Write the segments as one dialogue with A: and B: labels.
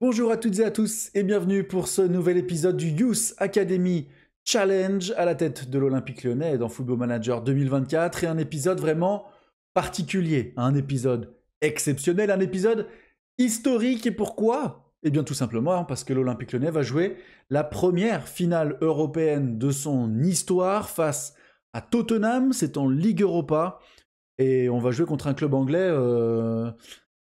A: Bonjour à toutes et à tous et bienvenue pour ce nouvel épisode du Youth Academy Challenge à la tête de l'Olympique Lyonnais dans Football Manager 2024 et un épisode vraiment particulier, un épisode exceptionnel, un épisode historique. Et pourquoi? Eh bien tout simplement parce que l'Olympique Lyonnais va jouer la première finale européenne de son histoire face à Tottenham, c'est en Ligue Europa et on va jouer contre un club anglais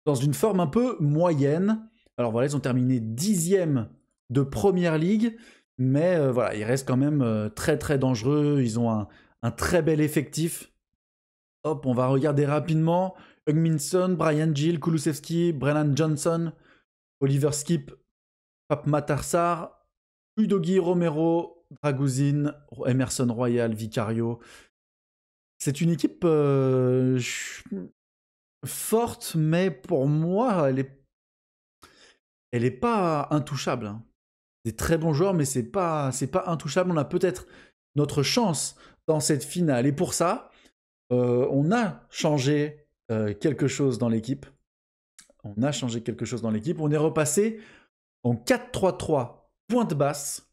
A: dans une forme un peu moyenne. Alors voilà, ils ont terminé 10e de Première Ligue, mais voilà, ils restent quand même très très dangereux. Ils ont un très bel effectif. Hop, on va regarder rapidement. Heung-min Son, Bryan Gil, Kulusevski, Brennan Johnson, Oliver Skip, Pape Matar Sarr, Udogi Romero, Draguzin, Emerson Royal, Vicario. C'est une équipe forte, mais pour moi, elle est pas intouchable. Hein. Des très bons joueurs, mais c'est pas intouchable. On a peut-être notre chance dans cette finale. Et pour ça, on a changé quelque chose dans l'équipe. On est repassé en 4-3-3, pointe basse.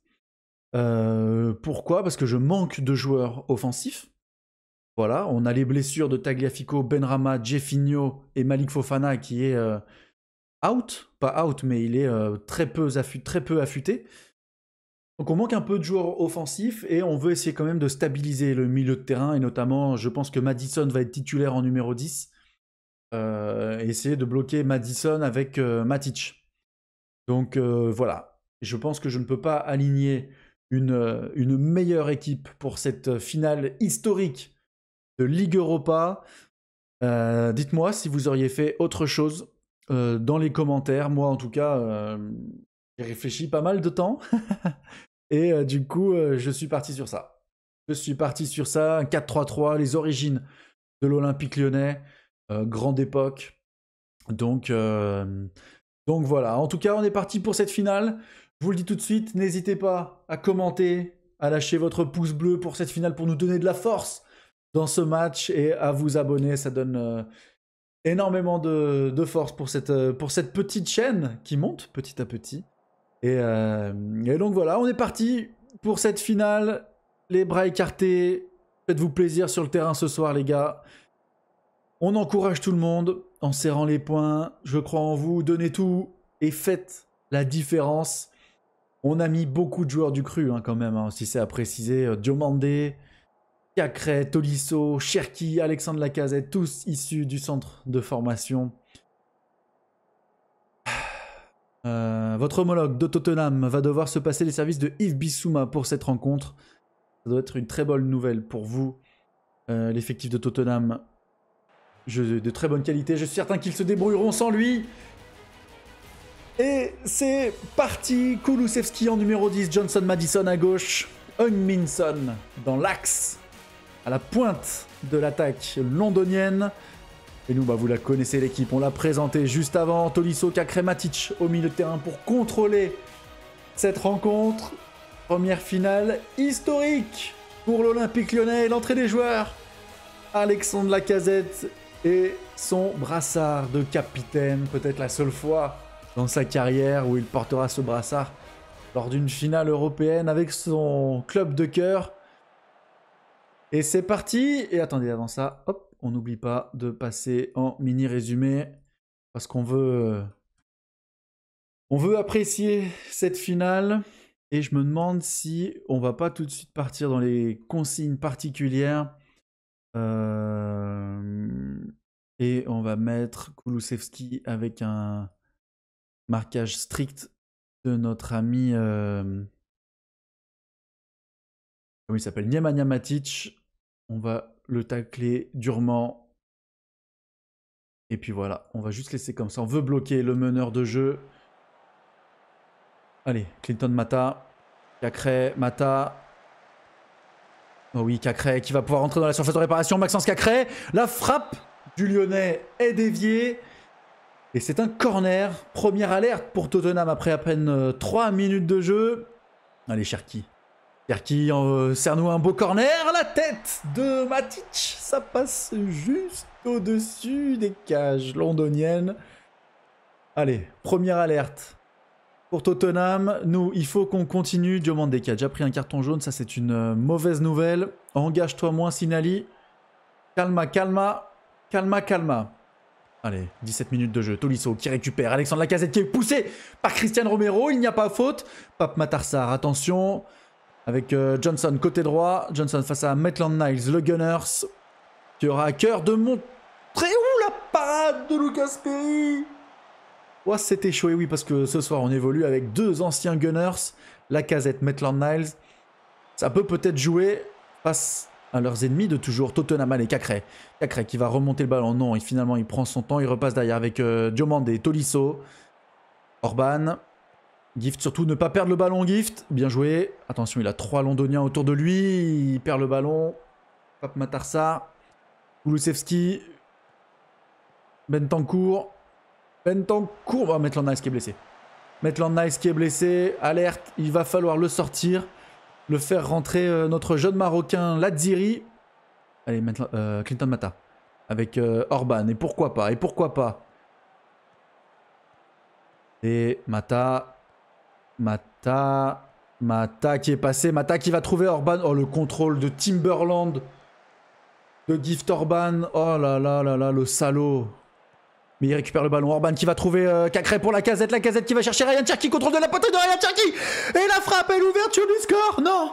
A: Pourquoi? Parce que je manque de joueurs offensifs. Voilà, on a les blessures de Tagliafico, Benrahma, Jeffinho et Malik Fofana qui est out, pas out, mais il est très peu affûté. Donc on manque un peu de joueurs offensifs et on veut essayer quand même de stabiliser le milieu de terrain et notamment, je pense que Maddison va être titulaire en numéro 10. Essayer de bloquer Maddison avec Matic. Donc voilà, je pense que je ne peux pas aligner une meilleure équipe pour cette finale historique de Ligue Europa. Dites-moi si vous auriez fait autre chose dans les commentaires. Moi, en tout cas, j'ai réfléchi pas mal de temps. Et du coup, je suis parti sur ça. Un 4-3-3, les origines de l'Olympique Lyonnais, grande époque. Donc voilà. En tout cas, on est parti pour cette finale. Je vous le dis tout de suite, n'hésitez pas à commenter, à lâcher votre pouce bleu pour cette finale pour nous donner de la force dans ce match et à vous abonner. Ça donne énormément de force pour cette petite chaîne qui monte petit à petit. Et donc voilà, on est parti pour cette finale. Les bras écartés. Faites-vous plaisir sur le terrain ce soir, les gars. On encourage tout le monde en serrant les poings. Je crois en vous. Donnez tout et faites la différence. On a mis beaucoup de joueurs du cru quand même, si c'est à préciser. Diomandé, Cacré, Tolisso, Cherki, Alexandre Lacazette, tous issus du centre de formation. Votre homologue de Tottenham va devoir se passer les services de Yves Bissouma pour cette rencontre. Ça doit être une très bonne nouvelle pour vous. L'effectif de Tottenham, de très bonne qualité. Je suis certain qu'ils se débrouilleront sans lui. Et c'est parti. Kulusevski en numéro 10, Johnson Maddison à gauche, Heung-min Son dans l'axe, à la pointe de l'attaque londonienne. Et nous, vous la connaissez l'équipe, on l'a présentée juste avant. Tolisso, Cacré, Matic au milieu de terrain pour contrôler cette rencontre. Première finale historique pour l'Olympique Lyonnais. L'entrée des joueurs, Alexandre Lacazette et son brassard de capitaine. Peut-être la seule fois dans sa carrière où il portera ce brassard lors d'une finale européenne avec son club de cœur. Et c'est parti. Et attendez, avant ça, hop, on n'oublie pas de passer en mini résumé parce qu'on veut apprécier cette finale. Et je me demande si on va pas tout de suite partir dans les consignes particulières. Et on va mettre Kulusevski avec un marquage strict de notre ami... comment il s'appelle? Nemanja Matic. On va le tacler durement. Et puis voilà, on va juste laisser comme ça. On veut bloquer le meneur de jeu. Allez, Clinton Mata. Cacré, Mata. Oh oui, Cacré qui va pouvoir rentrer dans la surface de réparation. Maxence Cacré. La frappe du Lyonnais est déviée. Et c'est un corner. Première alerte pour Tottenham après à peine 3 minutes de jeu. Allez, Cherki. Cherki, serre-nous un beau corner. La tête de Matic. Ça passe juste au-dessus des cages londoniennes. Allez, première alerte pour Tottenham. Nous, il faut qu'on continue. Diomandé qui a déjà pris un carton jaune, ça c'est une mauvaise nouvelle. Engage-toi moins, Sinali. Calma, calma, calma, calma. Allez, 17 minutes de jeu. Tolisso qui récupère. Alexandre Lacazette qui est poussé par Cristian Romero. Il n'y a pas faute. Pape Matar, attention. Avec Johnson côté droit. Johnson face à Maitland Niles, le Gunners. Qui aura à cœur de montrer où la parade de Lucas Perry. Ouais, c'était chaud, et oui, parce que ce soir on évolue avec deux anciens Gunners. Lacazette, Maitland Niles. Ça peut peut-être jouer face à leurs ennemis de toujours. Tottenham, allez, Cacré. Cacré qui va remonter le ballon. Non, et finalement il prend son temps. Il repasse derrière avec Diomandé, Tolisso. Orban. Gift, surtout ne pas perdre le ballon, Gift. Bien joué. Attention, il a 3 Londoniens autour de lui. Il perd le ballon. Pape Matar, Kulusevski. Bentancur. Bentancur. Oh, Maitland Niles qui est blessé. Maitland Niles qui est blessé. Alerte, il va falloir le sortir. Le faire rentrer notre jeune Marocain Ladziri. Allez, Clinton Mata. Avec Orban. Et pourquoi pas. Et pourquoi pas. Et Mata qui est passé. Mata qui va trouver Orban. Oh, le contrôle de Timberland. De Gift Orban. Oh là là là là, le salaud. Mais il récupère le ballon. Orban qui va trouver Cacré pour Lacazette. Lacazette qui va chercher Ryan Cherki. Contrôle de la poterie de Ryan Cherki. Et la frappe et l'ouverture du score. Non.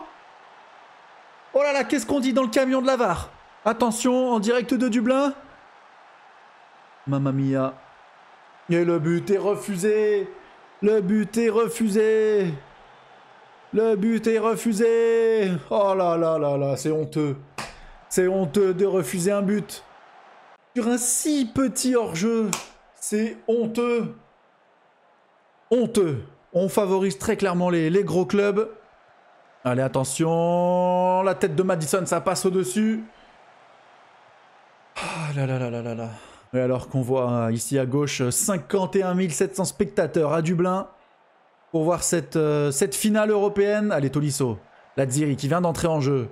A: Oh là là, qu'est-ce qu'on dit dans le camion de la VAR? Attention, en direct de Dublin. Mamma mia. Et le but est refusé. Le but est refusé. Le but est refusé. Oh là là là là, c'est honteux. C'est honteux de refuser un but. Sur un si petit hors-jeu. C'est honteux. Honteux. On favorise très clairement les gros clubs. Allez, attention. La tête de Maddison, ça passe au-dessus. Ah là là là là là là. Et alors qu'on voit ici à gauche 51 700 spectateurs à Dublin pour voir cette finale européenne. Allez, Tolisso, Ladziri qui vient d'entrer en jeu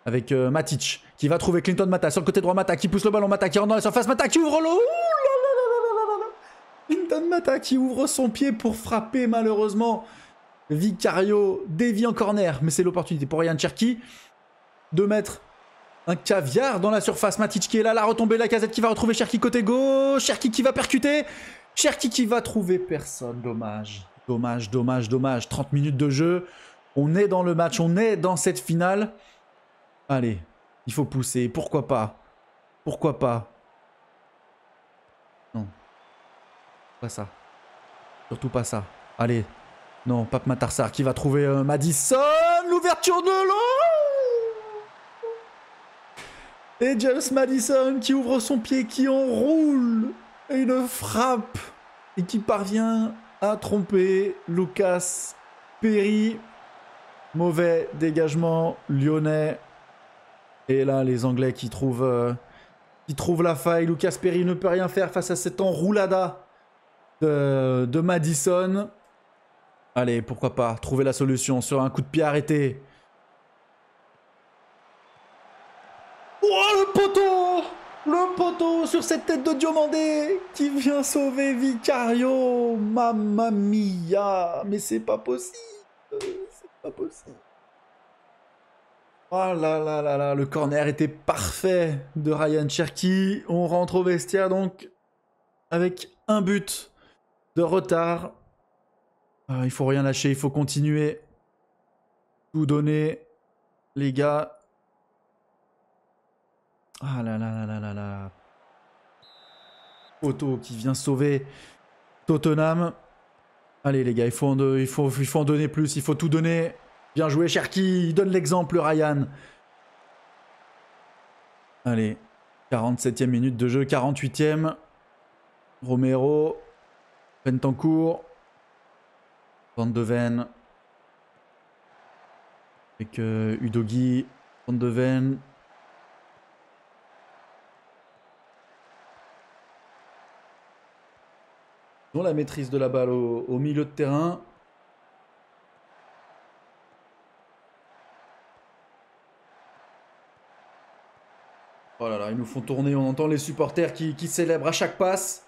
A: avec Matic qui va trouver Clinton Mata sur le côté droit. Mata qui pousse le ballon. Mata qui rentre dans la surface. Mata qui ouvre le... Clinton Mata qui ouvre son pied pour frapper malheureusement. Vicario dévie en corner. Mais c'est l'opportunité pour Ryan Cherki de mettre un caviar dans la surface. Matic qui est là, la retombée, Lacazette qui va retrouver Cherki côté gauche. Cherki qui va percuter. Cherki qui va trouver personne. Dommage. Dommage, dommage, dommage. 30 minutes de jeu. On est dans le match, on est dans cette finale. Allez, il faut pousser. Pourquoi pas? Pourquoi pas? Non. Pas ça. Surtout pas ça. Allez. Non, Pape Matar qui va trouver Maddison. L'ouverture de l'eau. Et James Maddison qui ouvre son pied, qui enroule. Et une frappe. Et qui parvient à tromper Lucas Perry. Mauvais dégagement lyonnais. Et là, les Anglais qui trouvent la faille. Lucas Perry ne peut rien faire face à cette enroulada de Maddison. Allez, pourquoi pas trouver la solution sur un coup de pied arrêté. Oh, le poteau! Le poteau sur cette tête de Diomandé qui vient sauver Vicario. Mamma mia! Mais c'est pas possible. C'est pas possible. Oh là là là là, le corner était parfait de Ryan Cherki. On rentre au vestiaire donc avec un but de retard. Il faut rien lâcher, il faut continuer. Tout donner, les gars. Ah là là là là là là. Otto qui vient sauver Tottenham. Allez les gars, il faut en donner plus, il faut tout donner. Bien joué Cherki, il donne l'exemple Ryan. Allez, 47e minute de jeu, 48e. Romero, Bentancur, Van de Ven. Avec Udogie, Van de Ven. Ils ont la maîtrise de la balle au milieu de terrain. Oh là là, ils nous font tourner, on entend les supporters qui célèbrent à chaque passe.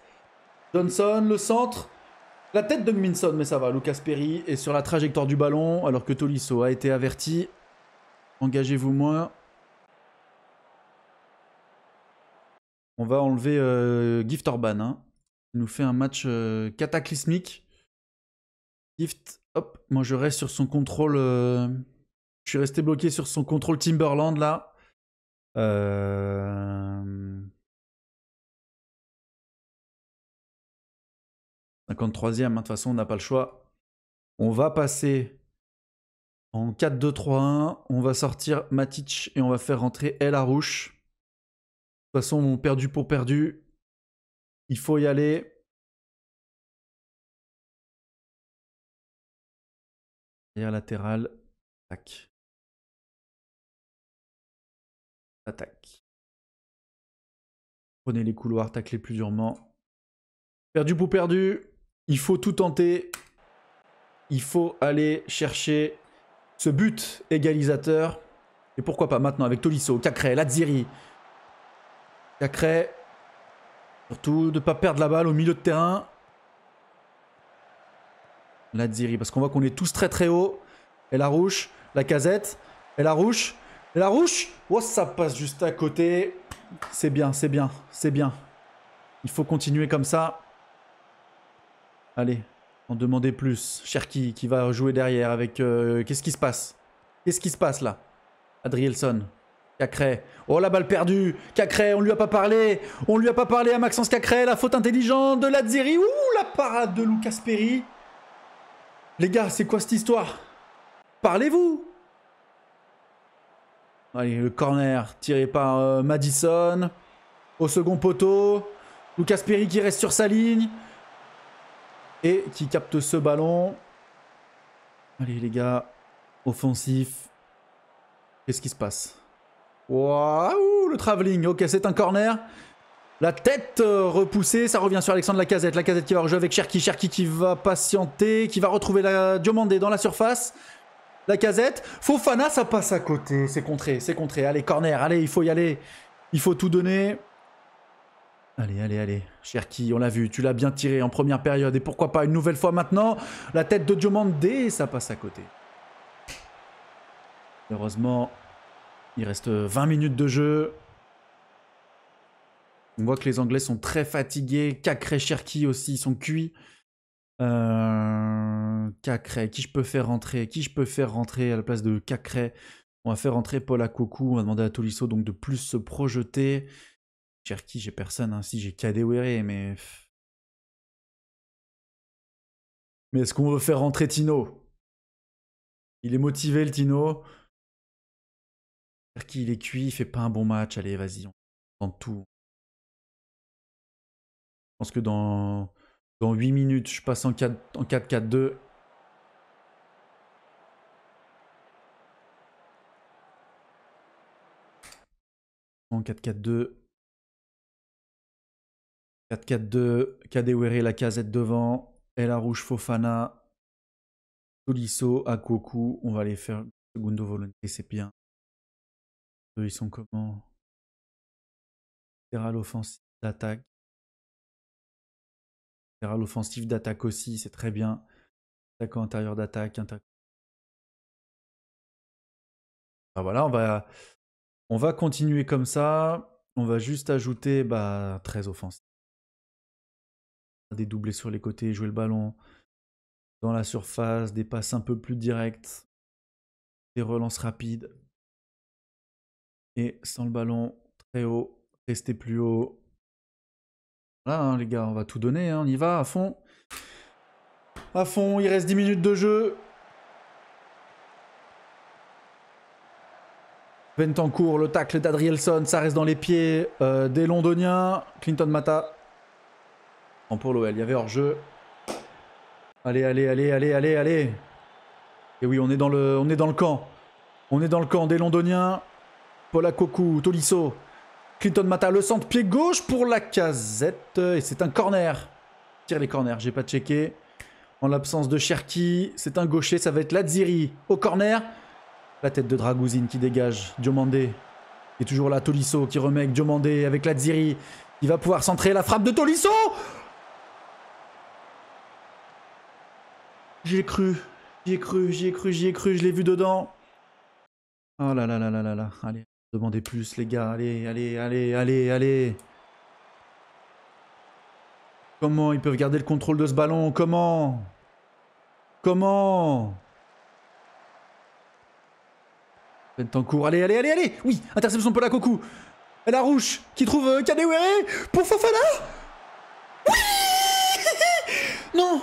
A: Johnson, le centre. La tête de Minson, mais ça va. Lucas Perry est sur la trajectoire du ballon alors que Tolisso a été averti. Engagez-vous moins. On va enlever Gift Orban. Hein. Il nous fait un match cataclysmique. Gift, hop, moi je reste sur son contrôle. Je suis resté bloqué sur son contrôle Timberland là. 53e, de toute façon on n'a pas le choix. On va passer en 4-2-3-1. On va sortir Matic et on va faire rentrer El Arouche. De toute façon, on perdu pour perdu. Il faut y aller. Arrière latéral. Tac. Attaque. Prenez les couloirs, taclez plus durement. Perdu pour perdu. Il faut tout tenter. Il faut aller chercher ce but égalisateur. Et pourquoi pas maintenant avec Tolisso, Cacré, Lazziri. Cacré. Surtout de ne pas perdre la balle au milieu de terrain. Lazziri, parce qu'on voit qu'on est tous très très haut. Et la Rouche, la Casette. Et la Rouche. Et la Rouche. Oh, ça passe juste à côté. C'est bien, c'est bien, c'est bien. Il faut continuer comme ça. Allez, en demander plus. Cherki qui va jouer derrière avec... Qu'est-ce qui se passe? Qu'est-ce qui se passe là? Adrielson. Cacré. Oh, la balle perdue. Cacré, on lui a pas parlé. On lui a pas parlé à Maxence Cacré. La faute intelligente de Lazziri. Ouh, la parade de Lucas Perry. Les gars, c'est quoi cette histoire? Parlez-vous. Allez, le corner tiré par Madison. Au second poteau. Lucas Perry qui reste sur sa ligne. Et qui capte ce ballon. Allez les gars. Offensif. Qu'est-ce qui se passe? Waouh, le travelling. Ok, c'est un corner. La tête repoussée. Ça revient sur Alexandre Lacazette. Lacazette qui va rejouer avec Cherki. Cherki qui va patienter. Qui va retrouver la Diomandé dans la surface. Lacazette. Fofana, ça passe à côté. C'est contré, c'est contré. Allez, corner. Allez, il faut y aller. Il faut tout donner. Allez, allez, allez. Cherki, on l'a vu. Tu l'as bien tiré en première période. Et pourquoi pas une nouvelle fois maintenant. La tête de Diomandé, ça passe à côté. Heureusement, il reste 20 minutes de jeu. On voit que les Anglais sont très fatigués. Cacré, Cherki aussi, ils sont cuits. Cacré, qui je peux faire rentrer? Qui je peux faire rentrer à la place de Cacré? On va faire rentrer Paul Akoku. On va demander à Tolisso donc de plus se projeter. Cherki, j'ai personne. Hein. Si, j'ai Kadewere, mais... Mais est-ce qu'on veut faire rentrer Tino? Il est motivé, le Tino. Cherki, il est cuit, il fait pas un bon match. Allez, vas-y, on tente tout. Je pense que dans 8 minutes, je passe en 4-4-2. En 4-4-2. 4-4-2. Kadewere, Lacazette devant. El Arouche, Fofana. Tolisso, Akoku. On va aller faire Segundo Volonté, c'est bien. Eux, ils sont comment? Latéral offensif d'attaque. Latéral offensif d'attaque aussi, c'est très bien. Attaquant intérieur d'attaque. Ah, voilà, on va continuer comme ça. On va juste ajouter 13 offensifs. Des doublés sur les côtés, jouer le ballon dans la surface, des passes un peu plus directes, des relances rapides. Et sans le ballon, très haut, rester plus haut. Voilà hein, les gars, on va tout donner, hein, on y va à fond. À fond, il reste 10 minutes de jeu. Bentancur, le tacle d'Adrielson, ça reste dans les pieds des Londoniens. Clinton Mata. En pour l'OL, il y avait hors-jeu. Allez, allez, allez, allez, allez, allez. Et oui, on est dans le camp. On est dans le camp des Londoniens. Paul Akoku, Tolisso. Clinton Mata, le centre pied gauche pour Lacazette. Et c'est un corner. Tire les corners, j'ai pas checké. En l'absence de Cherki, c'est un gaucher, ça va être Lazziri. Au corner. La tête de Dragouzine qui dégage. Diomandé. Et toujours là, Tolisso qui remet avec Diomandé, avec Lazziri. Il va pouvoir centrer la frappe de Tolisso. J'y ai cru. J'y ai cru, j'y ai cru, j'y ai cru, je l'ai vu dedans. Oh là là là là là là. Allez, demandez plus, les gars. Allez, allez, allez, allez, allez. Comment ils peuvent garder le contrôle de ce ballon? Comment? Comment? Bentancur, allez, allez, allez, allez! Oui, interception de Polakoku. La Rouge qui trouve Kadewere pour Fofana. Oui. Non.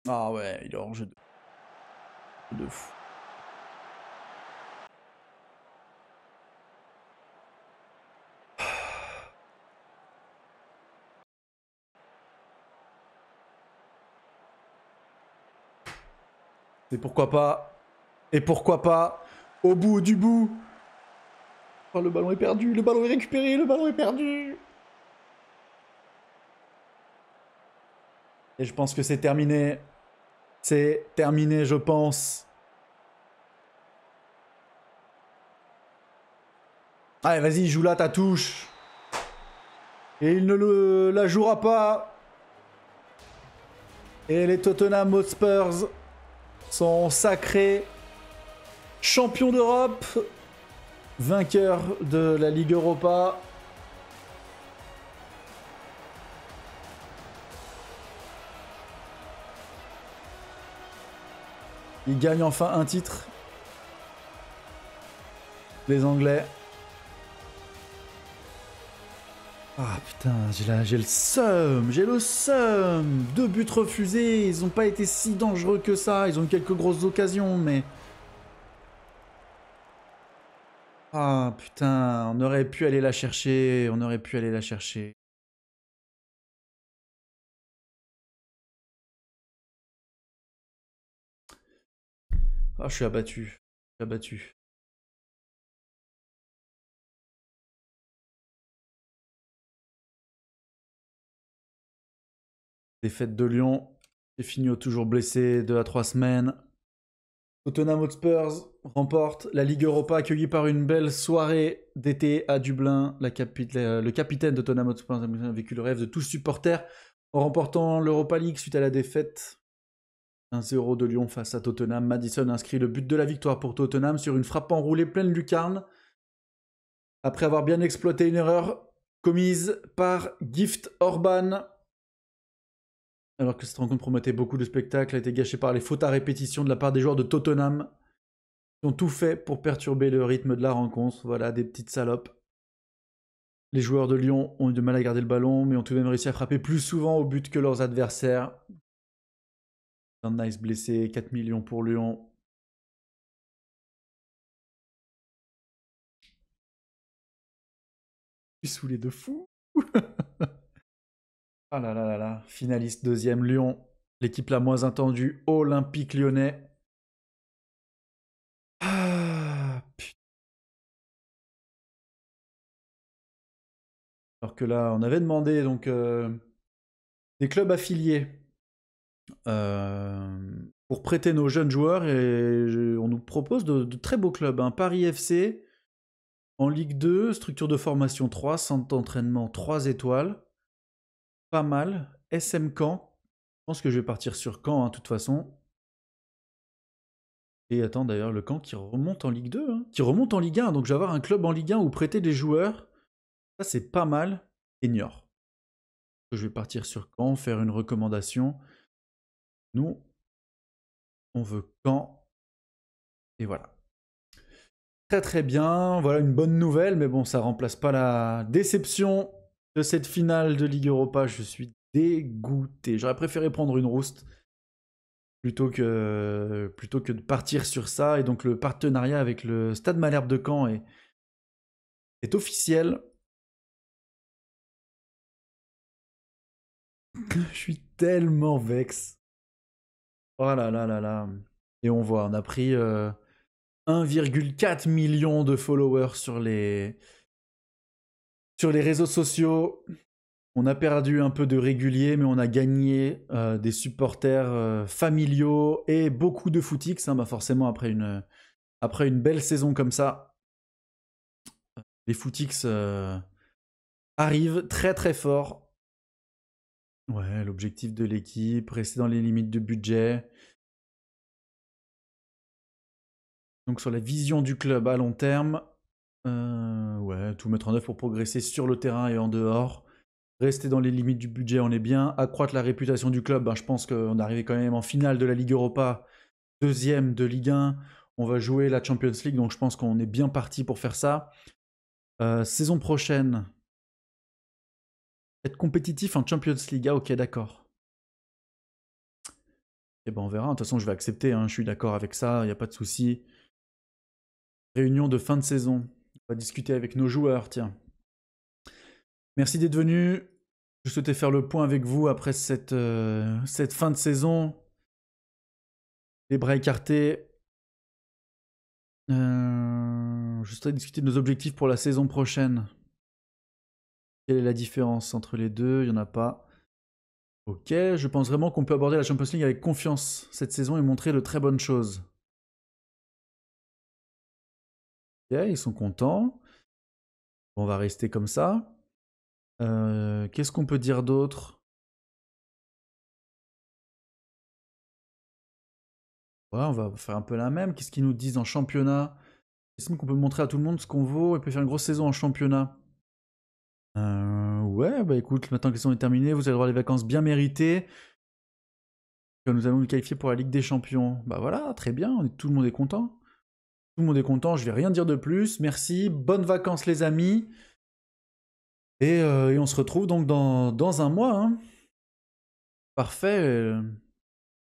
A: Ah ouais, il est hors jeu de fou. Et pourquoi pas? Et pourquoi pas? Au bout du bout. Oh, le ballon est perdu, le ballon est récupéré, le ballon est perdu. Et je pense que c'est terminé. C'est terminé, je pense. Allez, vas-y, joue là ta touche. Et il ne la jouera pas. Et les Tottenham Hotspurs sont sacrés champions d'Europe, vainqueurs de la Ligue Europa. Ils gagnent enfin un titre. Les Anglais. Ah putain, j'ai le seum, j'ai le seum. 2 buts refusés, ils n'ont pas été si dangereux que ça. Ils ont eu quelques grosses occasions, mais... Ah putain, on aurait pu aller la chercher, on aurait pu aller la chercher. Ah, je suis abattu, je suis abattu. Défaite de Lyon, Definio toujours blessé, 2 à 3 semaines. Tottenham Hotspurs remporte la Ligue Europa accueillie par une belle soirée d'été à Dublin. Le capitaine de Tottenham Hotspurs a vécu le rêve de tous supporters en remportant l'Europa League suite à la défaite 1-0 de Lyon face à Tottenham. Maddison inscrit le but de la victoire pour Tottenham sur une frappe enroulée pleine lucarne après avoir bien exploité une erreur commise par Gift Orban. Alors que cette rencontre promettait beaucoup de spectacles, a été gâchée par les fautes à répétition de la part des joueurs de Tottenham qui ont tout fait pour perturber le rythme de la rencontre. Voilà, des petites salopes. Les joueurs de Lyon ont eu du mal à garder le ballon, mais ont tout de même réussi à frapper plus souvent au but que leurs adversaires. Van Nice blessé, 4 millions pour Lyon. Je suis saoulé de fou. Ah là là là là. Finaliste deuxième, Lyon. L'équipe la moins attendue, Olympique Lyonnais. Ah, putain. Alors que là, on avait demandé donc des clubs affiliés pour prêter nos jeunes joueurs et on nous propose de très beaux clubs. Hein. Paris FC en Ligue 2, structure de formation 3, centre d'entraînement 3 étoiles. Pas mal. SM Caen. Je pense que je vais partir sur Caen, hein, de toute façon. Et attends, d'ailleurs, le Caen qui remonte en Ligue 2, hein, qui remonte en Ligue 1. Donc je vais avoir un club en Ligue 1 où prêter des joueurs. Ça, c'est pas mal. Et Niort. Je vais partir sur Caen, faire une recommandation. Nous, on veut Caen. Et voilà. Très très bien. Voilà une bonne nouvelle. Mais bon, ça remplace pas la déception de cette finale de Ligue Europa. Je suis dégoûté. J'aurais préféré prendre une rouste plutôt que de partir sur ça. Et donc le partenariat avec le Stade Malherbe de Caen est officiel. Je suis tellement vexe. Oh là là là là. Et on voit, on a pris 1,4 million de followers sur les réseaux sociaux. On a perdu un peu de régulier, mais on a gagné des supporters familiaux et beaucoup de footix. Bah forcément, après une belle saison comme ça, les footix arrivent très très fort. Ouais, l'objectif de l'équipe, rester dans les limites de budget. Donc sur la vision du club à long terme, ouais, tout mettre en œuvre pour progresser sur le terrain et en dehors. Rester dans les limites du budget, on est bien. Accroître la réputation du club, je pense qu'on est arrivé quand même en finale de la Ligue Europa, deuxième de Ligue 1. On va jouer la Champions League, donc je pense qu'on est bien parti pour faire ça. Saison prochaine, être compétitif en Champions League. Ah ok, d'accord. Et ben on verra. De toute façon, je vais accepter. Je suis d'accord avec ça. Il n'y a pas de souci. Réunion de fin de saison. On va discuter avec nos joueurs. Tiens. Merci d'être venu. Je souhaitais faire le point avec vous après cette fin de saison. Les bras écartés. Je souhaiterais discuter de nos objectifs pour la saison prochaine. Quelle est la différence entre les deux? Il n'y en a pas. Ok, je pense vraiment qu'on peut aborder la Champions League avec confiance cette saison et montrer de très bonnes choses. Ok, ils sont contents. On va rester comme ça. Qu'est-ce qu'on peut dire d'autre? Ouais, on va faire un peu la même. Qu'est-ce qu'ils nous disent en championnat? Est-ce qu'on peut montrer à tout le monde ce qu'on vaut et peut faire une grosse saison en championnat? Ouais, bah écoute, maintenant que les saison est terminée, vous allez avoir des vacances bien méritées. Nous allons nous qualifier pour la Ligue des Champions. Bah voilà, très bien, tout le monde est content. Tout le monde est content, je vais rien dire de plus. Merci, bonnes vacances les amis. Et on se retrouve donc dans un mois. Hein. Parfait.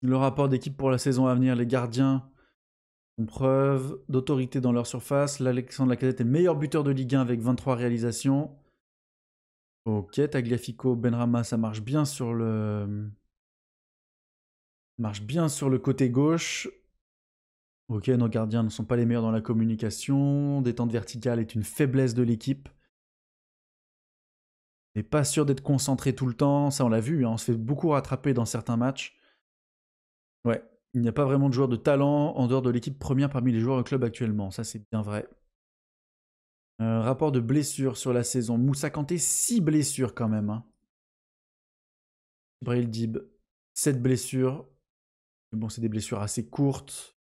A: Le rapport d'équipe pour la saison à venir, les gardiens font preuve d'autorité dans leur surface. L'Alexandre Lacazette est le meilleur buteur de Ligue 1 avec 23 réalisations. Ok, Tagliafico, Benrahma, ça marche bien sur le côté gauche. Ok, nos gardiens ne sont pas les meilleurs dans la communication. Détente verticale est une faiblesse de l'équipe. On n'est pas sûr d'être concentré tout le temps. Ça, on l'a vu. On se fait beaucoup rattraper dans certains matchs. Ouais, il n'y a pas vraiment de joueurs de talent en dehors de l'équipe première parmi les joueurs au club actuellement. Ça, c'est bien vrai. Rapport de blessures sur la saison. Moussa Kanté, 6 blessures quand même. Hein. Brahim Dib, 7 blessures. Mais bon, c'est des blessures assez courtes.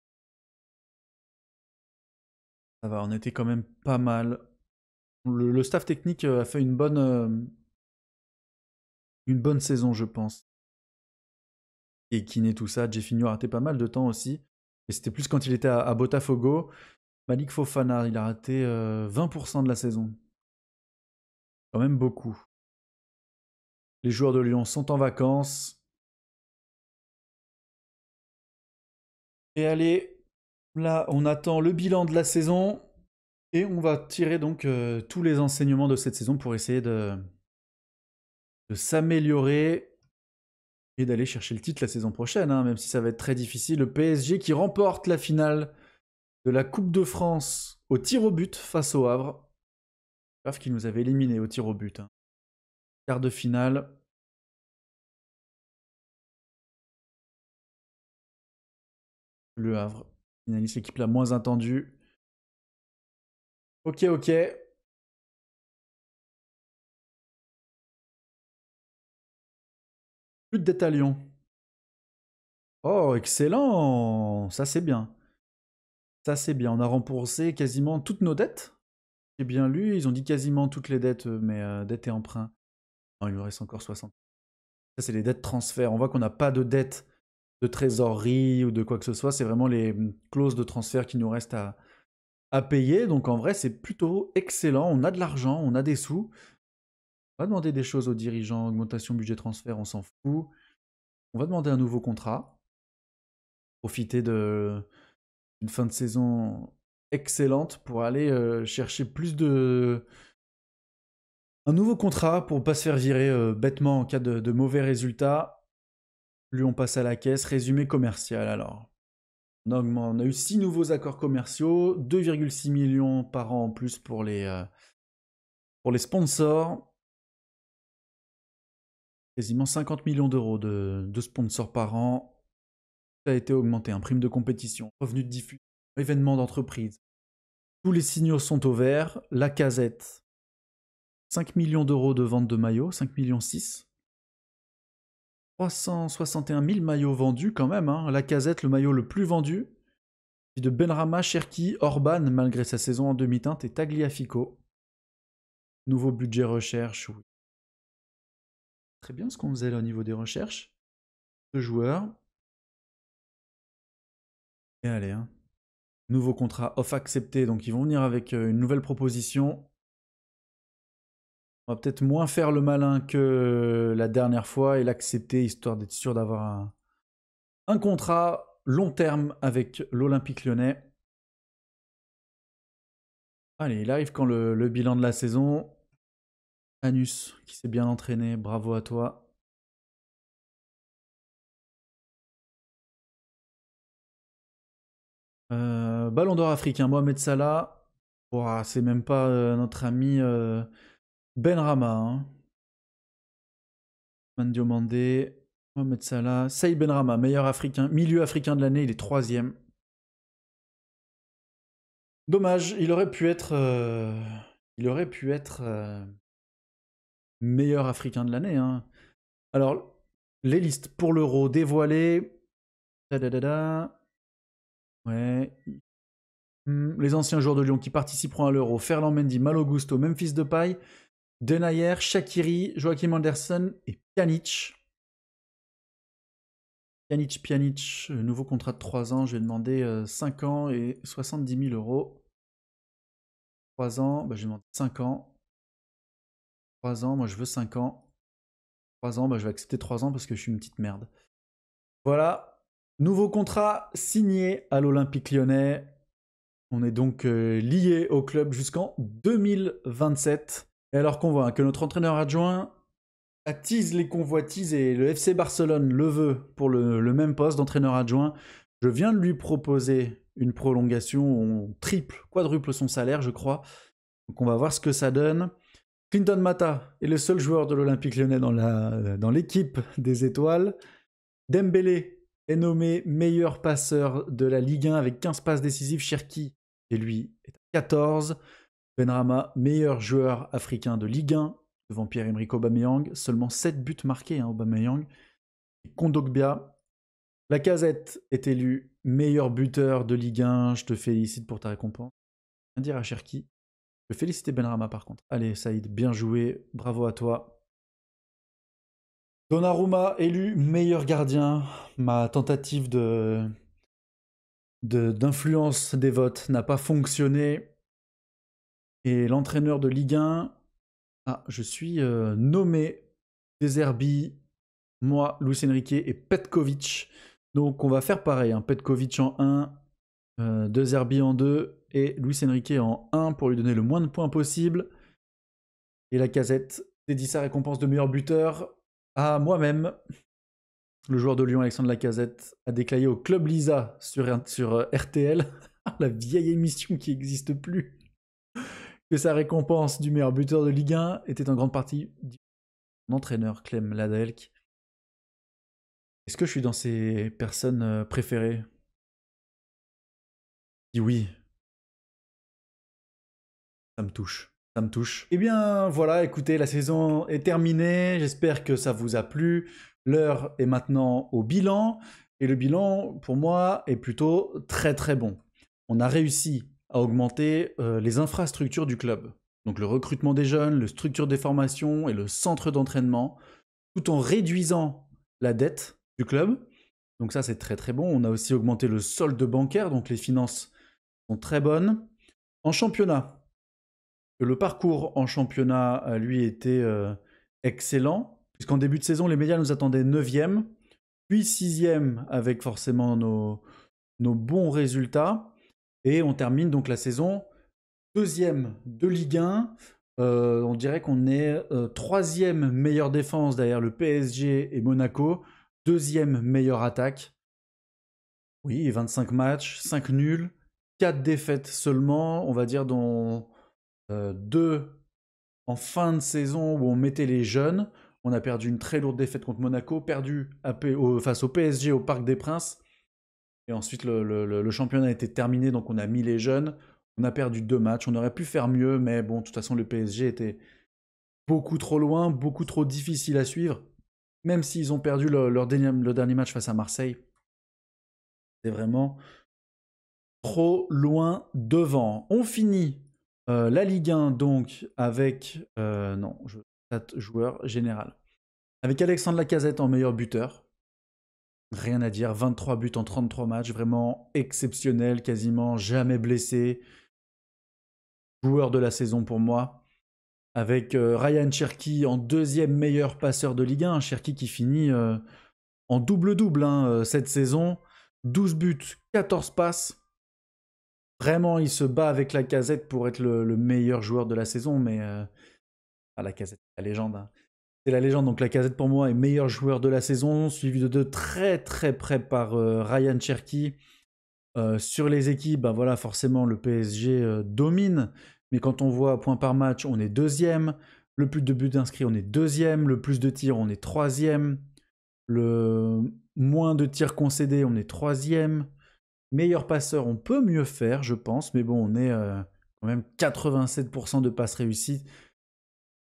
A: Ça va, on était quand même pas mal. Le staff technique a fait une bonne saison, je pense. Et Kiné, tout ça. Jeffinho a raté pas mal de temps aussi. Et c'était plus quand il était à Botafogo. Malik Fofana, il a raté 20% de la saison. Quand même beaucoup. Les joueurs de Lyon sont en vacances. Et allez, là, on attend le bilan de la saison. Et on va tirer donc tous les enseignements de cette saison pour essayer de s'améliorer et d'aller chercher le titre la saison prochaine, hein, même si ça va être très difficile. Le PSG qui remporte la finale de la Coupe de France au tir au but face au Havre. Le Havre qui nous avait éliminés au tir au but. Hein. Quart de finale. Le Havre, finaliste, l'équipe la moins attendue. Ok, ok. Plus de dette à Lyon. Oh, excellent. Ça, c'est bien. Ça, c'est bien. On a remboursé quasiment toutes nos dettes. J'ai bien lu. Ils ont dit quasiment toutes les dettes, mais dettes et emprunts. Non, il nous reste encore 60. Ça, c'est les dettes transfert. On voit qu'on n'a pas de dettes de trésorerie ou de quoi que ce soit. C'est vraiment les clauses de transfert qui nous restent à payer. Donc, en vrai, c'est plutôt excellent. On a de l'argent, on a des sous. On va demander des choses aux dirigeants. Augmentation budget transfert, on s'en fout. On va demander un nouveau contrat. Profiter d'une fin de saison excellente pour aller chercher plus de... Un nouveau contrat pour ne pas se faire virer bêtement en cas de mauvais résultats. Lui, on passe à la caisse. Résumé commercial, alors. On a eu 6 nouveaux accords commerciaux, 2,6 millions par an en plus pour les sponsors. quasiment 50 millions d'euros de sponsors par an. Ça a été augmenté, un prime de compétition, revenu de diffusion, événements d'entreprise. Tous les signaux sont au vert. Lacazette, 5 millions d'euros de vente de maillots, 5 millions 6. 361 000 maillots vendus quand même. Hein. Lacazette, le maillot le plus vendu. Puis de Benrahma, Cherki, Orban, malgré sa saison en demi-teinte, et Tagliafico. Nouveau budget recherche. Oui. Très bien ce qu'on faisait là au niveau des recherches. De joueurs. Et allez, hein. Nouveau contrat off accepté, donc ils vont venir avec une nouvelle proposition. On va peut-être moins faire le malin que la dernière fois et l'accepter, histoire d'être sûr d'avoir un contrat long terme avec l'Olympique Lyonnais. Allez, il arrive quand le bilan de la saison. Anus, qui s'est bien entraîné, bravo à toi. Ballon d'or africain, Mohamed Salah. Ouah, c'est même pas notre ami Benrahma. Hein. Mandio Mandé, Mohamed Salah, Saïd Benrahma, meilleur africain, milieu africain de l'année, il est 3e. Dommage, il aurait pu être meilleur africain de l'année. Hein. Alors, les listes pour l'Euro dévoilées. Ouais. Les anciens joueurs de Lyon qui participeront à l'Euro. Ferland Mendy, Malo Gusto, Memphis Depay, Denayer, Shaqiri, Joachim Anderson et Pjanic. Pjanic, nouveau contrat de 3 ans. Je vais demander 5 ans et 70 000 euros. 3 ans, bah, je vais demander 5 ans. 3 ans, moi je veux 5 ans. 3 ans, bah, je vais accepter 3 ans parce que je suis une petite merde. Voilà, nouveau contrat signé à l'Olympique Lyonnais. On est donc lié au club jusqu'en 2027. Et alors qu'on voit que notre entraîneur adjoint attise les convoitises et le FC Barcelone le veut pour le même poste d'entraîneur adjoint. Je viens de lui proposer une prolongation, on triple, quadruple son salaire, je crois. Donc on va voir ce que ça donne. Clinton Mata est le seul joueur de l'Olympique Lyonnais dans l'équipe des étoiles. Dembélé est nommé meilleur passeur de la Ligue 1 avec 15 passes décisives. Cherki, et lui, est à 14. Benrahma, meilleur joueur africain de Ligue 1 devant Pierre-Emerick Aubameyang. Seulement 7 buts marqués, hein, Aubameyang. Et Kondogbia. Lacazette est élu meilleur buteur de Ligue 1. Je te félicite pour ta récompense. Rien dire à Cherki. Je vais féliciter Benrahma par contre. Allez Saïd, bien joué. Bravo à toi. Donnarumma élu meilleur gardien. Ma tentative d'influence des votes n'a pas fonctionné. Et l'entraîneur de Ligue 1, je suis nommé Deserbi, moi, Luis Enrique et Petkovic. Donc on va faire pareil, hein. Petkovic en 1, Deserbi en 2 et Luis Enrique en 1 pour lui donner le moins de points possible. Et Lacazette dédie sa récompense de meilleur buteur à moi-même. Le joueur de Lyon, Alexandre Lacazette, a déclaré au Club Lisa sur RTL, la vieille émission qui n'existe plus, que sa récompense du meilleur buteur de Ligue 1 était en grande partie mon entraîneur Clem Ladelk. Est-ce que je suis dans ses personnes préférées? Dis oui. Ça me touche. Ça me touche. Eh bien voilà, écoutez, la saison est terminée. J'espère que ça vous a plu. L'heure est maintenant au bilan. Et le bilan, pour moi, est plutôt très très bon. On a réussi à augmenter les infrastructures du club. Donc le recrutement des jeunes, le structure des formations et le centre d'entraînement, tout en réduisant la dette du club. Donc ça, c'est très très bon. On a aussi augmenté le solde bancaire, donc les finances sont très bonnes. En championnat, le parcours en championnat a lui été excellent, puisqu'en début de saison, les médias nous attendaient 9e, puis 6e avec forcément nos bons résultats. Et on termine donc la saison 2e de Ligue 1. On dirait qu'on est 3e meilleure défense derrière le PSG et Monaco, 2e meilleure attaque. Oui, 25 matchs, 5 nuls, 4 défaites seulement, on va dire dont 2 en fin de saison où on mettait les jeunes. On a perdu une très lourde défaite contre Monaco, perdu face au PSG au Parc des Princes. Et ensuite, le championnat a été terminé, donc on a mis les jeunes. On a perdu 2 matchs. On aurait pu faire mieux, mais bon, de toute façon, le PSG était beaucoup trop loin, beaucoup trop difficile à suivre. Même s'ils ont perdu le dernier match face à Marseille, c'est vraiment trop loin devant. On finit la Ligue 1 donc avec... non, je joueur général. Avec Alexandre Lacazette en meilleur buteur. Rien à dire, 23 buts en 33 matchs, vraiment exceptionnel, quasiment jamais blessé. Joueur de la saison pour moi. Avec Ryan Cherki en deuxième meilleur passeur de Ligue 1. Cherki qui finit en double-double cette saison. 12 buts, 14 passes. Vraiment, il se bat avec Lacazette pour être le meilleur joueur de la saison, mais Lacazette, la légende. Hein. C'est la légende, donc Lacazette pour moi est meilleur joueur de la saison, suivi de très très près par Ryan Cherki. Sur les équipes, ben voilà, forcément le PSG domine, mais quand on voit points par match, on est deuxième. Le plus de buts inscrits, on est deuxième. Le plus de tirs, on est troisième. Le moins de tirs concédés, on est troisième. Meilleur passeur, on peut mieux faire, je pense, mais bon, on est quand même 87% de passes réussies.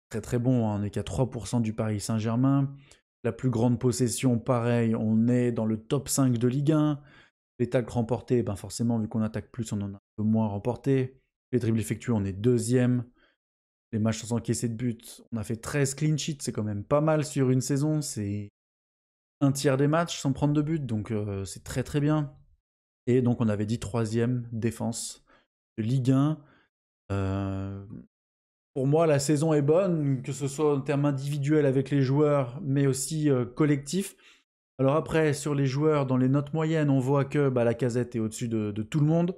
A: Très très bon, hein. On n'est qu'à 3% du Paris Saint-Germain. La plus grande possession, pareil, on est dans le top 5 de Ligue 1. Les tacles remportés, ben forcément, vu qu'on attaque plus, on en a un peu moins remporté. Les dribbles effectués, on est deuxième. Les matchs sans encaisser de but, on a fait 13 clean sheets, c'est quand même pas mal sur une saison. C'est un tiers des matchs sans prendre de but, donc c'est très très bien. Et donc on avait dit troisième défense de Ligue 1. Pour moi, la saison est bonne, que ce soit en termes individuels avec les joueurs, mais aussi collectif. Alors après, sur les joueurs, dans les notes moyennes, on voit que Lacazette est au-dessus de tout le monde.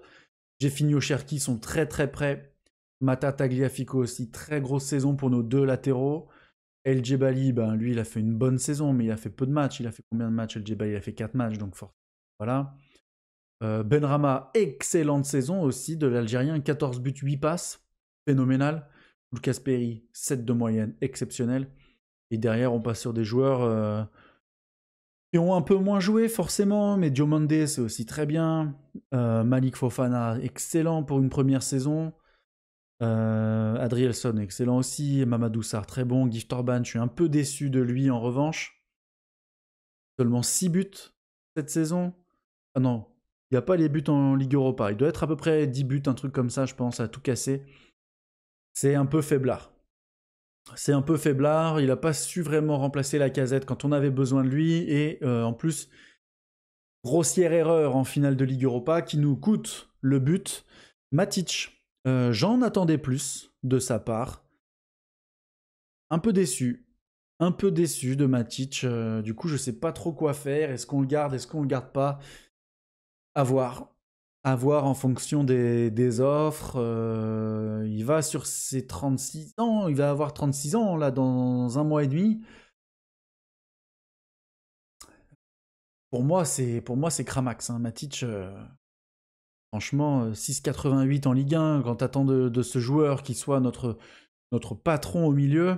A: Jeffinho, Cherki sont très très près. Mata, Tagliafico aussi, très grosse saison pour nos deux latéraux. El Djebali, lui, il a fait une bonne saison, mais il a fait peu de matchs. Il a fait combien de matchs, El Djebali? Il a fait 4 matchs, donc forcément, voilà. Benrahma, excellente saison aussi de l'Algérien, 14 buts, 8 passes, phénoménal. Lucas Perry, 7 de moyenne, exceptionnel. Et derrière, on passe sur des joueurs qui ont un peu moins joué forcément, mais Diomande, c'est aussi très bien. Malik Fofana, excellent pour une première saison. Adrielson, excellent aussi. Mamadou Sarr, très bon. Gift Orban, je suis un peu déçu de lui en revanche. Seulement 6 buts cette saison. Ah non, il n'y a pas les buts en Ligue Europa. Il doit être à peu près 10 buts, un truc comme ça, je pense, à tout casser. C'est un peu faiblard. C'est un peu faiblard. Il n'a pas su vraiment remplacer Lacazette quand on avait besoin de lui. Et en plus, grossière erreur en finale de Ligue Europa qui nous coûte le but. Matic, j'en attendais plus de sa part. Un peu déçu. Un peu déçu de Matic. Du coup, je sais pas trop quoi faire. Est-ce qu'on le garde? Est-ce qu'on le garde pas? À voir. À voir en fonction des offres. Il va sur ses 36 ans. Il va avoir 36 ans là dans un mois et demi. Pour moi, c'est Cramax. Hein. Matic, franchement, 6,88 en Ligue 1, quand t'attends de ce joueur qui soit notre patron au milieu,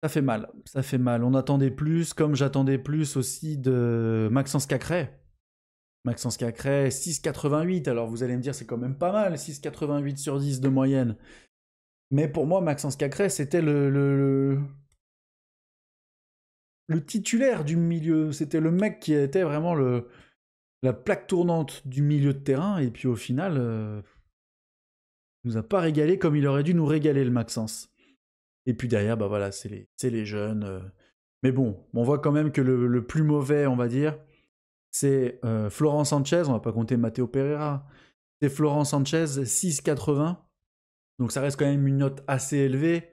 A: ça fait mal. Ça fait mal. On attendait plus, comme j'attendais plus aussi de Maxence Cacré. Maxence Cacré, 6,88. Alors vous allez me dire, c'est quand même pas mal, 6,88 sur 10 de moyenne. Mais pour moi, Maxence Cacré, c'était le titulaire du milieu. C'était le mec qui était vraiment la plaque tournante du milieu de terrain. Et puis au final, il nous a pas régalé comme il aurait dû nous régaler, le Maxence. Et puis derrière, voilà, c'est les jeunes. Mais bon, on voit quand même que le plus mauvais, on va dire, c'est Florent Sanchez. On va pas compter Matteo Pereira. C'est Florent Sanchez, 6,80. Donc ça reste quand même une note assez élevée.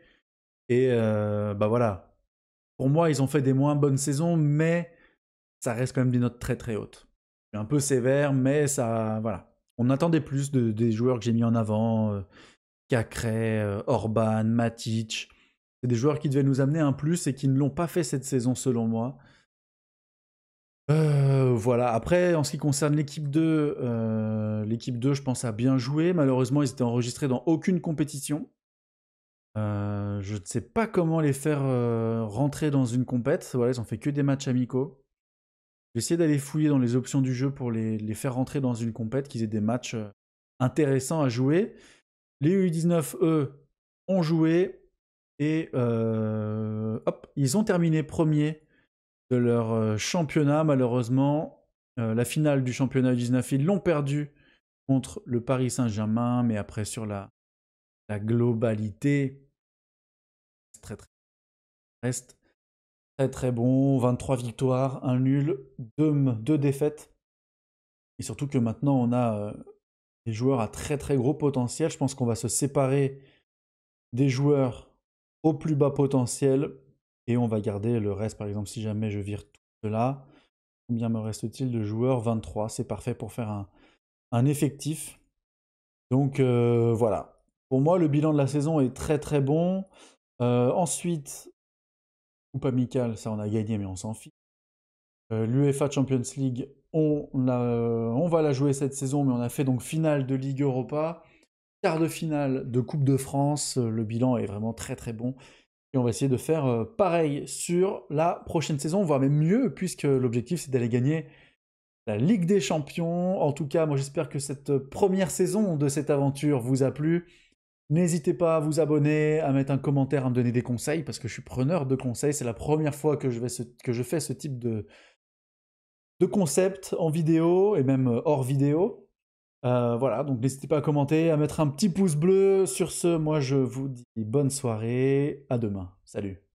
A: Et voilà. Pour moi, ils ont fait des moins bonnes saisons, mais ça reste quand même des notes très très hautes. Un peu sévère, mais ça, voilà. On attendait plus des joueurs que j'ai mis en avant. Cacré, Orban, Matic. C'est des joueurs qui devaient nous amener un plus et qui ne l'ont pas fait cette saison selon moi. Voilà. Après, en ce qui concerne l'équipe 2, je pense a bien joué. Malheureusement, ils étaient enregistrés dans aucune compétition. Je ne sais pas comment les faire rentrer dans une compète. Voilà, ils ont fait que des matchs amicaux. J'ai essayé d'aller fouiller dans les options du jeu pour les faire rentrer dans une compète, qu'ils aient des matchs intéressants à jouer. Les U19, eux, ont joué et hop, ils ont terminé premier de leur championnat. Malheureusement, la finale du championnat U19, ils l'ont perdu contre le Paris Saint-Germain, mais après sur la globalité, reste très très bon. 23 victoires, un nul, 2 défaites. Et surtout que maintenant, on a des joueurs à très très gros potentiel. Je pense qu'on va se séparer des joueurs au plus bas potentiel et on va garder le reste. Par exemple, si jamais je vire tout cela, combien me reste-t-il de joueurs? 23, c'est parfait pour faire un effectif. Donc voilà. Pour moi, le bilan de la saison est très très bon. Ensuite, Coupe amicale, ça on a gagné, mais on s'en fiche. L'UEFA Champions League, on va la jouer cette saison, mais on a fait donc finale de Ligue Europa, quart de finale de Coupe de France. Le bilan est vraiment très très bon. Et on va essayer de faire pareil sur la prochaine saison, voire même mieux, puisque l'objectif c'est d'aller gagner la Ligue des Champions. En tout cas, moi j'espère que cette première saison de cette aventure vous a plu. N'hésitez pas à vous abonner, à mettre un commentaire, à me donner des conseils, parce que je suis preneur de conseils. C'est la première fois que je fais ce type de concept en vidéo, et même hors vidéo. Voilà, donc n'hésitez pas à commenter, à mettre un petit pouce bleu. Sur ce, moi je vous dis bonne soirée, à demain. Salut.